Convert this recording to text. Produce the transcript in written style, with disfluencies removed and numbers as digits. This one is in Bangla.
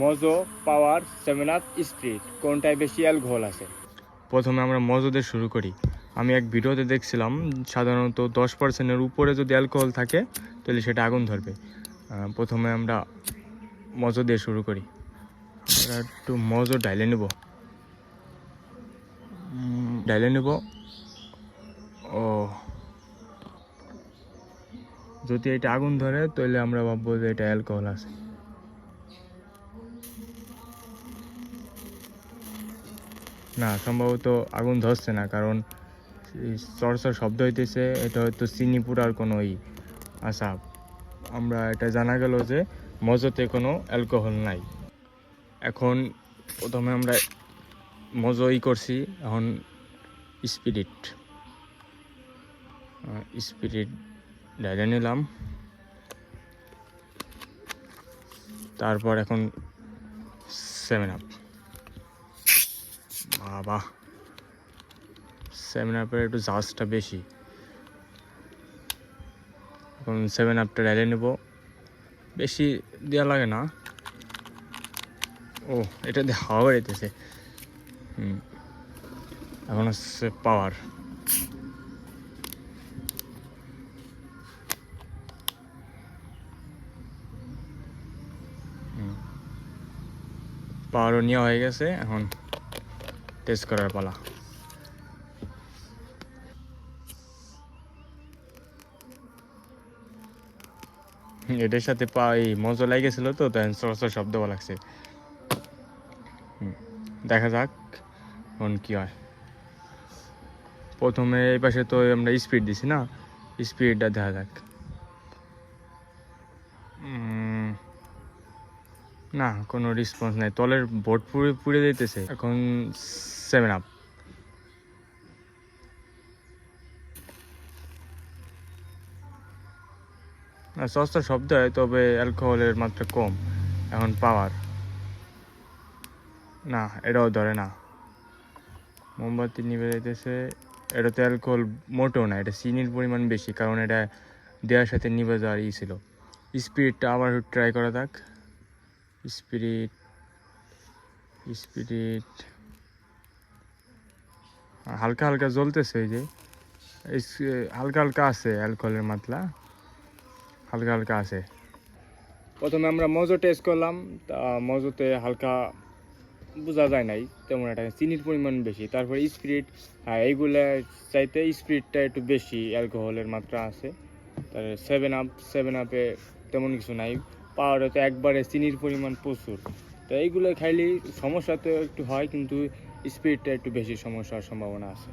মজো, পাওয়ার, 7 আপ, স্পিরিট কোনটায় বেশি অ্যালকোহল আছে? প্রথমে আমরা মজো দিয়ে শুরু করি। আমি এক ভিডিওতে দেখছিলাম সাধারণত 10%-এর উপরে যদি অ্যালকোহল থাকে তাহলে সেটা আগুন ধরবে। প্রথমে আমরা মজো দিয়ে শুরু করি। আমরা একটু মজো ঢাইলে নেব। ও, যদি এটা আগুন ধরে তাহলে আমরা ভাববো যে এটা অ্যালকোহল আছে। না, সম্ভবত আগুন ধরছে না, কারণ চরচর শব্দ হইতেছে। এটা হয়তো চিনি পুরার কোনো আচ্ছা, আমরা এটা জানা গেল যে মজোতে কোনো অ্যালকোহল নাই। এখন প্রথমে আমরা মজো করছি, এখন স্পিরিট ঢেলে নিলাম। তারপর এখন 7 আপ। বাবা, 7 আপের একটু জাজটা বেশি। এখন 7 আপটা ঢেলে নেব, বেশি দেওয়া লাগে না। ও, এটা দিয়ে হাওয়া বেরোতেছে। এখন হচ্ছে পাওয়ার। পাওয়ারও নেওয়া হয়ে গেছে, এখন টেস্ট করার পালা। এটার সাথে মজা লাগেছিল তো, তাই সরসর শব্দ লাগছে। দেখা যাক এখন কি হয়। প্রথমে এই পাশে তো আমরা স্পিড দিছি না, স্পিডটা দেখা যাক। না, কোনো রেসপন্স নাই, তলের বোর্ড পুড়ে যেতেছে। এখন 7 আপ। সস্তা শব্দ হয়, তবে অ্যালকোহলের মাত্রা কম। এখন পাওয়ার। না, এটাও ধরে না, মোমবাতি নিভে যাইতেছে। এটাতে অ্যালকোহল মোটেও না, এটা চিনির পরিমাণ বেশি, কারণ এটা দেওয়ার সাথে নিভে যাওয়ার ছিল। স্পিরিটটা আবার ট্রাই করা যাক। স্পিরিট হালকা হালকা জ্বলতেছে, এই যে হালকা হালকা আছে অ্যালকোহলের মাত্রা, হালকা হালকা আছে। প্রথমে আমরা মজো টেস্ট করলাম, তা মজোতে হালকা বোঝা যায় নাই তেমন একটা, চিনির পরিমাণ বেশি। তারপরে স্পিরিট, হ্যাঁ, এইগুলা চাইতে স্পিরিটটা একটু বেশি অ্যালকোহলের মাত্রা আছে। তার 7 আপে তেমন কিছু নাই। পাওয়ারে তো একবারে চিনির পরিমাণ প্রচুর। তো এইগুলো খাইলে সমস্যা তো একটু হয়, কিন্তু স্পিরিটটা একটু বেশি সমস্যার সম্ভাবনা আছে।